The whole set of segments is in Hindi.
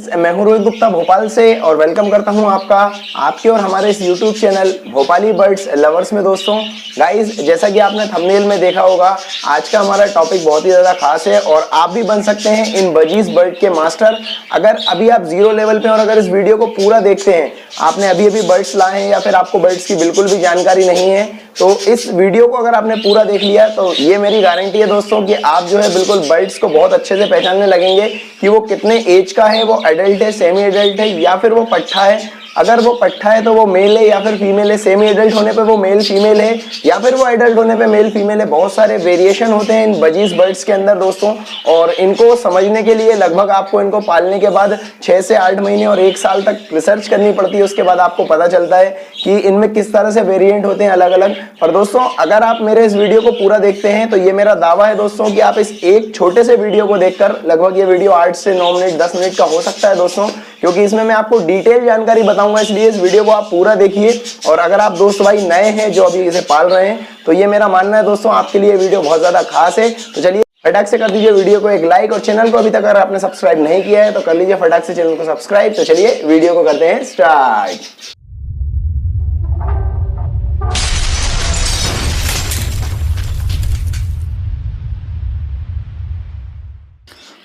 गाइज, मैं हूं रोहित गुप्ता भोपाल से और वेलकम करता हूं आपके और हमारे इस YouTube channel Bhopali birds lovers में। दोस्तों गाइज, जैसा कि आपने थंबनेल में देखा होगा, आज का हमारा टॉपिक बहुत ही ज़्यादा खास है और आप भी बन सकते हैं इन बजीज बर्ड के मास्टर। अगर अभी आप जीरो लेवल पे और अगर इस वीडियो को पूरा देखते हैं, आपने अभी अभी बर्ड्स लाए हैं या फिर आपको बर्ड्स की बिल्कुल भी जानकारी नहीं है, तो इस वीडियो को अगर आपने पूरा देख लिया तो ये मेरी गारंटी है दोस्तों कि आप जो है बिल्कुल बर्ड्स को बहुत अच्छे से पहचानने लगेंगे कि वो कितने एज का है, वो एडल्ट है, सेमी एडल्ट है या फिर वो पट्ठा है। अगर वो पट्ठा है तो वो मेल है या फिर फीमेल है, सेमी एडल्ट होने पे वो मेल फीमेल है या फिर वो एडल्ट होने पे मेल फीमेल है। बहुत सारे वेरिएशन होते हैं इन बजीज बर्ड्स के अंदर दोस्तों, और इनको समझने के लिए लगभग आपको इनको पालने के बाद 6 से 8 महीने और 1 साल तक रिसर्च करनी पड़ती है। उसके बाद आपको पता चलता है कि इनमें किस तरह से वेरिएंट होते हैं अलग अलग। पर दोस्तों, अगर आप मेरे इस वीडियो को पूरा देखते हैं तो ये मेरा दावा है दोस्तों कि आप इस एक छोटे से वीडियो को देखकर, लगभग ये वीडियो 8 से 9 मिनट 10 मिनट का हो सकता है दोस्तों, क्योंकि इसमें मैं आपको डिटेल जानकारी बताऊंगा, इसलिए इस वीडियो को आप पूरा देखिए। और अगर आप दोस्त भाई नए हैं जो अभी इसे पाल रहे हैं, तो ये मेरा मानना है दोस्तों आपके लिए वीडियो बहुत ज्यादा खास है। तो चलिए फटाक से कर दीजिए वीडियो को एक लाइक, और चैनल को अभी तक अगर आपने सब्सक्राइब नहीं किया है तो कर लीजिए फटाक से चैनल को सब्सक्राइब। तो चलिए वीडियो को करते हैं स्टार्ट।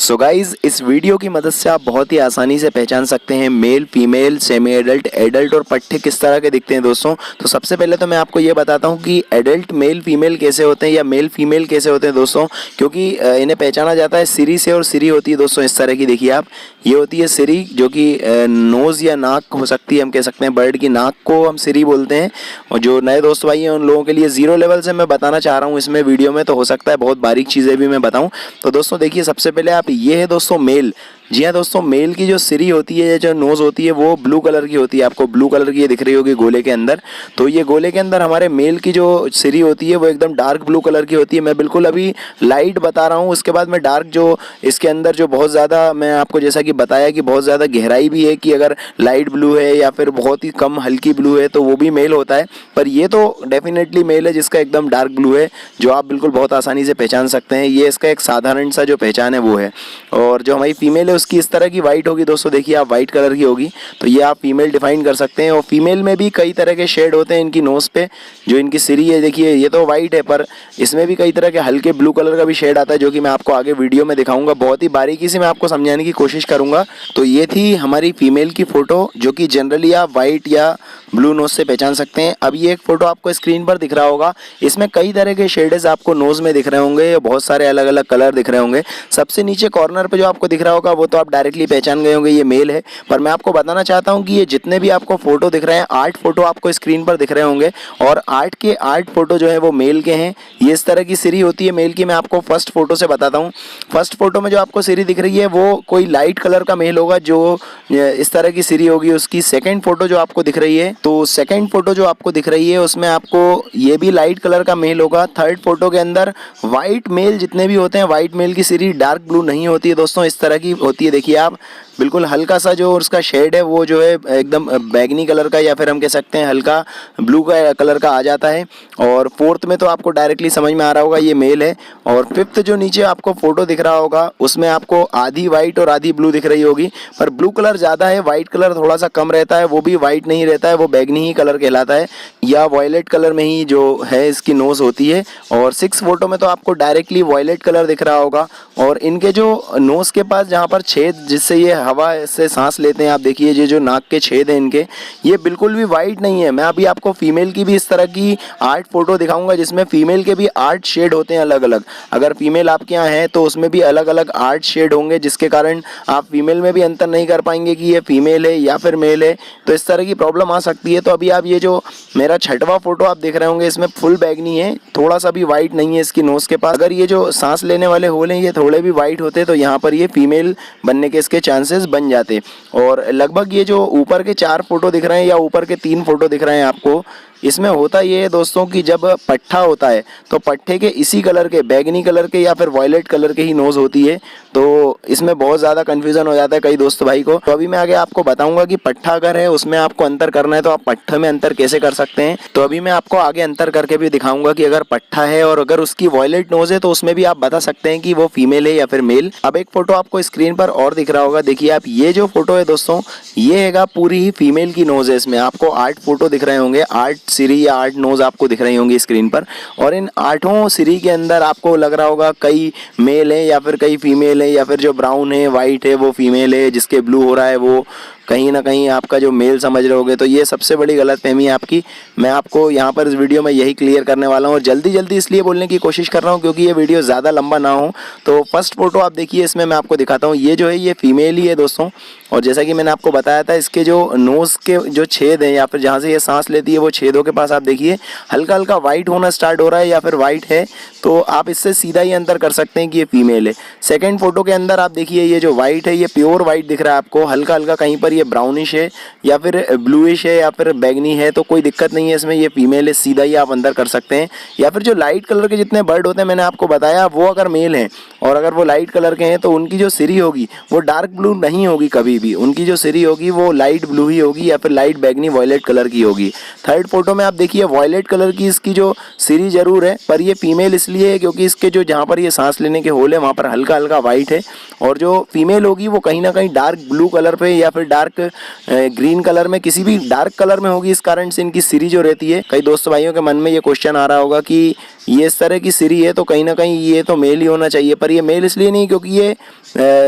सो गाइज, इस वीडियो की मदद से आप बहुत ही आसानी से पहचान सकते हैं male, female, semi adult, adult और पट्ठे किस तरह के दिखते हैं दोस्तों। तो सबसे पहले तो मैं आपको ये बताता हूँ कि एडल्ट मेल फीमेल कैसे होते हैं या मेल फीमेल कैसे होते हैं दोस्तों, क्योंकि इन्हें पहचाना जाता है सिरी से। और सिरी होती है दोस्तों इस तरह की, देखिए आप, ये होती है सिरी, जो कि नोज़ या नाक हो सकती है, हम कह सकते हैं बर्ड की नाक को हम सिरी बोलते हैं। और जो नए दोस्त भाई हैं उन लोगों के लिए जीरो लेवल से मैं बताना चाह रहा हूँ इसमें वीडियो में, तो हो सकता है बहुत बारीक चीज़ें भी मैं बताऊँ। तो दोस्तों देखिए, सबसे पहले आप, ये है दोस्तों मेल। जी हाँ दोस्तों, मेल की जो सिरी होती है, जो नोज़ होती है, वो ब्लू कलर की होती है। आपको ब्लू कलर की ये दिख रही होगी गोले के अंदर। तो ये गोले के अंदर हमारे मेल की जो सिरी होती है वो एकदम डार्क ब्लू कलर की होती है। मैं बिल्कुल अभी लाइट बता रहा हूँ, उसके बाद मैं डार्क, जो इसके अंदर जो बहुत ज़्यादा, मैं आपको जैसा कि बताया कि बहुत ज़्यादा गहराई भी है, कि अगर लाइट ब्लू है या फिर बहुत ही कम हल्की ब्लू है तो वो भी मेल होता है। पर ये तो डेफिनेटली मेल है जिसका एकदम डार्क ब्लू है, जो आप बिल्कुल बहुत आसानी से पहचान सकते हैं। ये इसका एक साधारण सा जो पहचान है वो है। और जो हमारी फीमेल है उसकी इस तरह की वाइट होगी दोस्तों, देखिए आप, वाइट कलर की होगी। तो ये आप फीमेल डिफाइन कर सकते हैं। और फीमेल में भी कई तरह के शेड होते हैं इनकी नोज़ पे। जो इनकी सिरी है, देखिए ये तो वाइट है, पर इसमें भी कई तरह के हल्के ब्लू कलर का भी शेड आता है, जो कि मैं आपको आगे वीडियो में दिखाऊंगा। बहुत ही बारीकी से मैं आपको समझाने की कोशिश करूंगा। तो ये थी हमारी फीमेल की फ़ोटो, जो कि जनरली आप वाइट या ब्लू नोज़ से पहचान सकते हैं। अब ये एक फ़ोटो आपको स्क्रीन पर दिख रहा होगा, इसमें कई तरह के शेड्स आपको नोज़ में दिख रहे होंगे, बहुत सारे अलग अलग कलर दिख रहे होंगे। सबसे नीचे कॉर्नर पे जो आपको दिख रहा होगा वो तो आप डायरेक्टली पहचान गए होंगे, ये मेल है। पर मैं आपको बताना चाहता हूँ कि ये जितने भी आपको फ़ोटो दिख रहे हैं, 8 फ़ोटो आपको स्क्रीन पर दिख रहे होंगे, और 8 के 8 फ़ोटो जो है वो मेल के हैं। ये इस तरह की सिरी होती है मेल की। मैं आपको फर्स्ट फ़ोटो से बताता हूँ। फर्स्ट फ़ोटो में जो आपको सिरी दिख रही है वो कोई लाइट कलर का मेल होगा, जो इस तरह की सिरी होगी उसकी। सेकेंड फ़ोटो जो आपको दिख रही है, तो सेकेंड फ़ोटो जो आपको दिख रही है उसमें आपको ये भी लाइट कलर का मेल होगा। थर्ड फ़ोटो के अंदर वाइट मेल जितने भी होते हैं, वाइट मेल की सिरी डार्क ब्लू नहीं होती है दोस्तों, इस तरह की होती है। देखिए आप, बिल्कुल हल्का सा जो उसका शेड है वो जो है एकदम बैगनी कलर का, या फिर हम कह सकते हैं हल्का ब्लू का कलर का आ जाता है। और फोर्थ में तो आपको डायरेक्टली समझ में आ रहा होगा ये मेल है। और फिफ्थ जो नीचे आपको फोटो दिख रहा होगा उसमें आपको आधी वाइट और आधी ब्लू दिख रही होगी, पर ब्लू कलर ज़्यादा है, वाइट कलर थोड़ा सा कम रहता है। वो भी वाइट नहीं रहता है, वो बैगनी ही कलर कहलाता है, या वॉयलेट कलर में ही जो है इसकी नोज़ होती है। और 6 फोटो में तो आपको डायरेक्टली वॉयलेट कलर दिख रहा होगा। और इनके जो नोज़ के पास जहाँ पर छेद, जिससे ये हवा से सांस लेते हैं, आप देखिए ये जो नाक के छेद हैं इनके, ये बिल्कुल भी वाइट नहीं है। मैं अभी आपको फीमेल की भी इस तरह की 8 फोटो दिखाऊंगा, जिसमें फीमेल के भी 8 शेड होते हैं अलग अलग। अगर फीमेल आपके यहाँ है तो उसमें भी अलग अलग 8 शेड होंगे, जिसके कारण आप फीमेल में भी अंतर नहीं कर पाएंगे कि ये फीमेल है या फिर मेल है। तो इस तरह की प्रॉब्लम आ सकती है। तो अभी आप ये जो मेरा 6वां फोटो आप देख रहे होंगे, इसमें फुल बैगनी है, थोड़ा सा भी वाइट नहीं है इसकी नोज़ के पास। अगर ये जो सांस लेने वाले होल हैं ये थोड़े भी वाइट होते तो यहाँ पर ये फीमेल बनने के इसके चांसेस बन जाते। और लगभग ये जो ऊपर के 4 फोटो दिख रहे हैं या ऊपर के 3 फोटो दिख रहे हैं आपको, इसमें होता ये है दोस्तों कि जब पट्ठा होता है तो पट्ठे के इसी कलर के, बैगनी कलर के या फिर वॉयलेट कलर के ही नोज़ होती है, तो इसमें बहुत ज़्यादा कन्फ्यूज़न हो जाता है कई दोस्त भाई को। तो अभी मैं आगे आपको बताऊंगा कि पट्ठा अगर है उसमें आपको अंतर करना है तो आप पट्ठे में अंतर कैसे कर सकते हैं। तो अभी मैं आपको आगे अंतर करके भी दिखाऊंगा कि अगर पट्ठा है और अगर उसकी वॉयलेट नोज़ है तो उसमें भी आप बता सकते हैं कि वो फीमेल है या फिर मेल। अब एक फोटो आपको स्क्रीन पर और दिख रहा होगा, देखिए आप, ये जो फोटो है दोस्तों ये हैगा पूरी ही फीमेल की नोज़ है। इसमें आपको 8 फोटो दिख रहे होंगे, 8 सिरी या 8 नोज़ आपको दिख रही होंगी स्क्रीन पर, और इन 8 सिरी के अंदर आपको लग रहा होगा कई मेल है या फिर कई फीमेल है, या फिर जो ब्राउन है वाइट है वो फीमेल है, जिसके ब्लू हो रहा है वो कहीं ना कहीं आपका जो मेल समझ रहे होगे। तो ये सबसे बड़ी गलतफहमी है आपकी। मैं आपको यहाँ पर इस वीडियो में यही क्लियर करने वाला हूँ, और जल्दी जल्दी इसलिए बोलने की कोशिश कर रहा हूँ क्योंकि ये वीडियो ज़्यादा लंबा ना हो। तो फर्स्ट फोटो आप देखिए, इसमें मैं आपको दिखाता हूँ, ये जो है ये फीमेल ही है दोस्तों। और जैसा कि मैंने आपको बताया था, इसके जो नोज़ के जो छेद हैं या फिर जहाँ से ये सांस लेती है वो छेदों के पास आप देखिए हल्का हल्का वाइट होना स्टार्ट हो रहा है या फिर वाइट है, तो आप इससे सीधा ही अंतर कर सकते हैं कि ये फीमेल है। सेकेंड फोटो के अंदर आप देखिए ये जो वाइट है ये प्योर वाइट दिख रहा है आपको, हल्का हल्का कहीं पर ये ब्राउनिश है या फिर ब्लूइश है या फिर बैगनी है, तो कोई दिक्कत नहीं है इसमें, ये फीमेल है, सीधा ही आप अंतर कर सकते हैं। या फिर जो लाइट कलर के जितने बर्ड होते हैं मैंने आपको बताया, वो अगर मेल हैं और अगर वो लाइट कलर के हैं तो उनकी जो सिरी होगी वो डार्क ब्लू नहीं होगी कभी भी, उनकी जो सिरी होगी वो लाइट ब्लू ही होगी या फिर लाइट बैगनी वॉयलेट कलर की होगी। थर्ड फोटो में आप देखिए वॉयलेट कलर की इसकी जो सिरी जरूर है, पर ये फीमेल इसलिए है क्योंकि इसके जो जहाँ पर ये सांस लेने के होल है वहाँ पर हल्का हल्का वाइट है, और जो फीमेल होगी वो कहीं ना कहीं डार्क ब्लू कलर पे या फिर डार्क ग्रीन कलर में, किसी भी डार्क कलर में होगी। इस कारण से इनकी सिरी जो रहती है, कई दोस्त भाइयों के मन में ये क्वेश्चन आ रहा होगा कि ये इस तरह की सिरी है तो कहीं ना कहीं ये तो मेल ही होना चाहिए, पर ये मेल इसलिए नहीं क्योंकि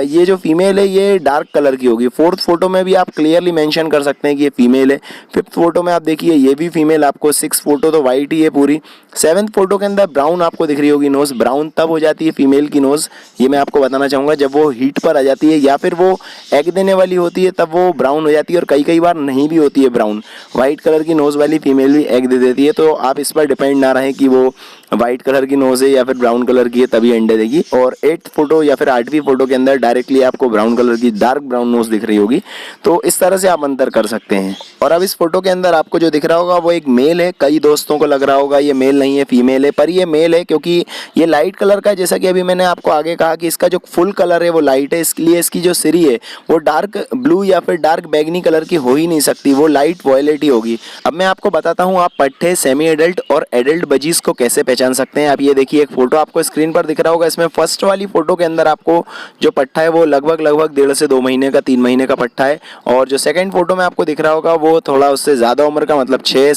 ये जो फीमेल है ये डार्क कलर की होगी। फोर्थ फोटो में भी आप क्लियरली मेंशन कर सकते हैं कि ये फीमेल है। फिफ्थ फोटो में आप देखिए ये भी फीमेल आपको, सिक्स फोटो तो वाइट ही है पूरी। सेवन्थ फोटो के अंदर ब्राउन आपको दिख रही होगी नोज़, ब्राउन तब हो जाती है फीमेल की नोज़, ये मैं आपको बताना चाहूँगा, जब वो हीट पर आ जाती है या फिर वो एग देने वाली होती है तब वो ब्राउन हो जाती है, और कई कई बार नहीं भी होती है ब्राउन। वाइट कलर की नोज़ वाली फीमेल भी एग दे देती है, तो आप इस पर डिपेंड ना रहें कि वो वाइट कलर की नोज़ है या फिर ब्राउन कलर की है तभी अंडे देगी। और 8th फोटो या फिर 8वीं फोटो के अंदर डायरेक्टली आपको ब्राउन कलर की डार्क ब्राउन नोज़ दिख रही होगी, तो इस तरह से आप अंतर कर सकते हैं। और अब इस फोटो के अंदर आपको जो दिख रहा होगा वो एक मेल है, कई दोस्तों को लग रहा होगा ये मेल नहीं है फीमेल है, पर ये मेल है क्योंकि ये लाइट कलर का है। जैसा कि अभी मैंने आपको आगे कहा कि इसका जो फुल कलर है वो लाइट है, इसलिए इसकी जो सिरी है वो डार्क ब्लू या फिर डार्क बैगनी कलर की हो ही नहीं सकती, वो लाइट वॉयलेट ही होगी। अब मैं आपको बताता हूँ आप पट्ठे, सेमी एडल्ट और एडल्ट बजीज को कैसे पहचान सकते हैं। आप ये देखिए एक फोटो आपको स्क्रीन पर दिख रहा होगा, इसमें फर्स्ट वाली फोटो के अंदर आपको जो पट्ठा है वो लगभग 1.5 से 2 महीने का, 3 महीने का पट्ठा है, और जो सेकंड फोटो में आपको दिख रहा होगा वो थोड़ा उससे ज़्यादा उम्र का, मतलब 5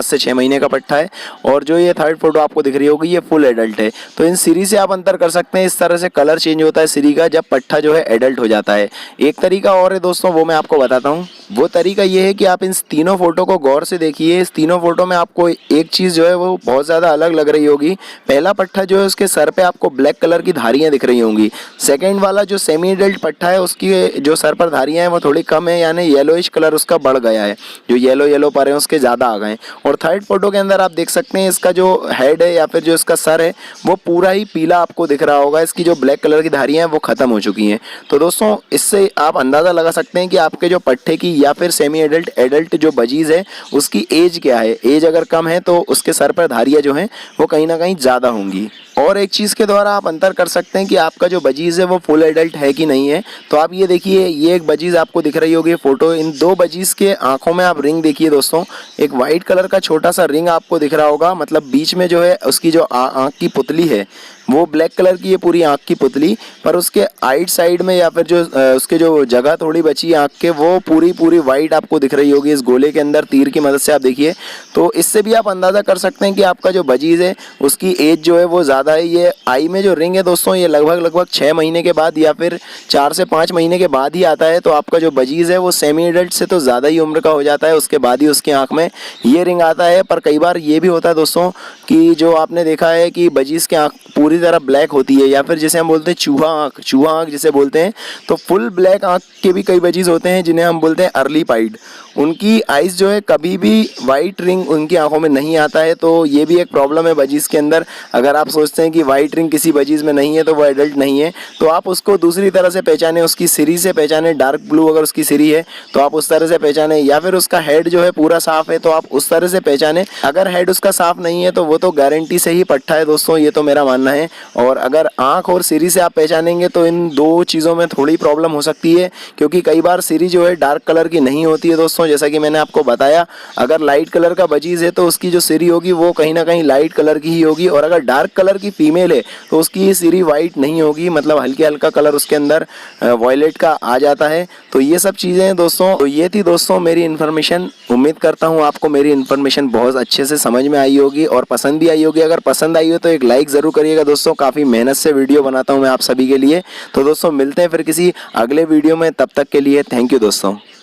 से 6 महीने का पट्ठा है, और जो ये थर्ड फोटो आपको दिख रही होगी ये फुल एडल्ट है। तो इन सीरी से आप अंतर कर सकते हैं, इस तरह से कलर चेंज होता है सीरी का जब पट्ठा जो है एडल्ट हो जाता है। एक तरीका और है दोस्तों, वो मैं आपको बताता हूँ। वो तरीका ये है कि आप इन तीनों फोटो को गौर से देखिए, इस तीनों फोटो में आपको एक चीज़ जो है वो बहुत ज़्यादा अलग लग रही होगी। पहला पट्ठा जो है उसके सर पे आपको ब्लैक कलर की धारियाँ दिख रही होंगी। सेकंड वाला जो सेमी एडल्ट पट्ठा है उसकी जो सर पर धारियाँ हैं वो थोड़ी कम है, यानी येलोइश कलर उसका बढ़ गया है, जो येलो पर है उसके ज़्यादा आ गए। और थर्ड फोटो के अंदर आप देख सकते हैं इसका जो हेड है या फिर जो इसका सर है वो पूरा ही पीला आपको दिख रहा होगा, इसकी जो ब्लैक कलर की धारियाँ हैं वो ख़त्म हो चुकी हैं। तो दोस्तों इससे आप अंदाज़ा लगा सकते हैं कि आपके जो पट्ठे की या फिर सेमी एडल्ट एडल्ट जो बजीज है उसकी एज क्या है। एज अगर कम है तो उसके सर पर धारियाँ जो हैं वो कहीं ना कहीं ज़्यादा होंगी। और एक चीज़ के द्वारा आप अंतर कर सकते हैं कि आपका जो बजीज़ है वो फुल एडल्ट है कि नहीं है। तो आप ये देखिए, ये एक बजीज़ आपको दिख रही होगी फोटो, इन दो बजीज़ के आंखों में आप रिंग देखिए दोस्तों, एक वाइट कलर का छोटा सा रिंग आपको दिख रहा होगा, मतलब बीच में जो है उसकी जो आँख की पुतली है वो ब्लैक कलर की है पूरी आँख की पुतली, पर उसके आइट साइड में या फिर जो उसके जो जगह थोड़ी बची आँख के वो पूरी वाइट आपको दिख रही होगी इस गोले के अंदर, तीर की मदद से आप देखिए। तो इससे भी आप अंदाज़ा कर सकते हैं कि आपका जो बजीज़ है उसकी एज जो है वो ज़्यादा है। ये आई में जो रिंग है दोस्तों ये लगभग 6 महीने के बाद या फिर 4 से 5 महीने के बाद ही आता है। तो आपका जो बजीज़ है वो सेमी एडल्ट से तो ज़्यादा ही उम्र का हो जाता है, उसके बाद ही उसकी आँख में ये रिंग आता है। पर कई बार ये भी होता है दोस्तों कि जो आपने देखा है कि बजीज़ की आँख पूरी तरह ब्लैक होती है, या फिर जिसे हम बोलते हैं चूहा आँख जिसे बोलते हैं, तो फुल ब्लैक आँख के भी कई बजीज़ होते हैं जिन्हें हम बोलते हैं अर्ली पाइड। उनकी आइज़ जो है कभी भी वाइट रिंग उनकी आंखों में नहीं आता है। तो ये भी एक प्रॉब्लम है बजीज़ के अंदर। अगर आप सोचते समझते हैं कि वाइट रिंग किसी बजीज में नहीं है तो वो एडल्ट नहीं है, तो आप उसको दूसरी तरह से पहचाने, उसकी सिरी से पहचाने। डार्क ब्लू अगर उसकी सिरी है तो आप उस तरह से पहचाने, या फिर उसका हेड जो है पूरा साफ है तो आप उस तरह से पहचाने। अगर हेड उसका साफ नहीं है तो वो तो गारंटी से ही पट्ठा है दोस्तों, ये तो मेरा मानना है। और अगर आंख और सिरी से आप पहचानेंगे तो इन दो चीज़ों में थोड़ी प्रॉब्लम हो सकती है, क्योंकि कई बार सिरी जो है डार्क कलर की नहीं होती है दोस्तों। जैसा कि मैंने आपको बताया, अगर लाइट कलर का बजीज है तो उसकी जो सिरी होगी वो कहीं ना कहीं लाइट कलर की ही होगी, और अगर डार्क कलर की फीमेल है तो उसकी सिरी वाइट नहीं होगी, मतलब हल्की हल्का कलर उसके अंदर वॉयलेट का आ जाता है। तो ये सब चीज़ें हैं दोस्तों। तो ये थी दोस्तों मेरी इन्फॉर्मेशन। उम्मीद करता हूँ आपको मेरी इन्फॉर्मेशन बहुत अच्छे से समझ में आई होगी और पसंद भी आई होगी। अगर पसंद आई हो तो एक लाइक ज़रूर करिएगा दोस्तों, काफ़ी मेहनत से वीडियो बनाता हूँ मैं आप सभी के लिए। तो दोस्तों मिलते हैं फिर किसी अगले वीडियो में, तब तक के लिए थैंक यू दोस्तों।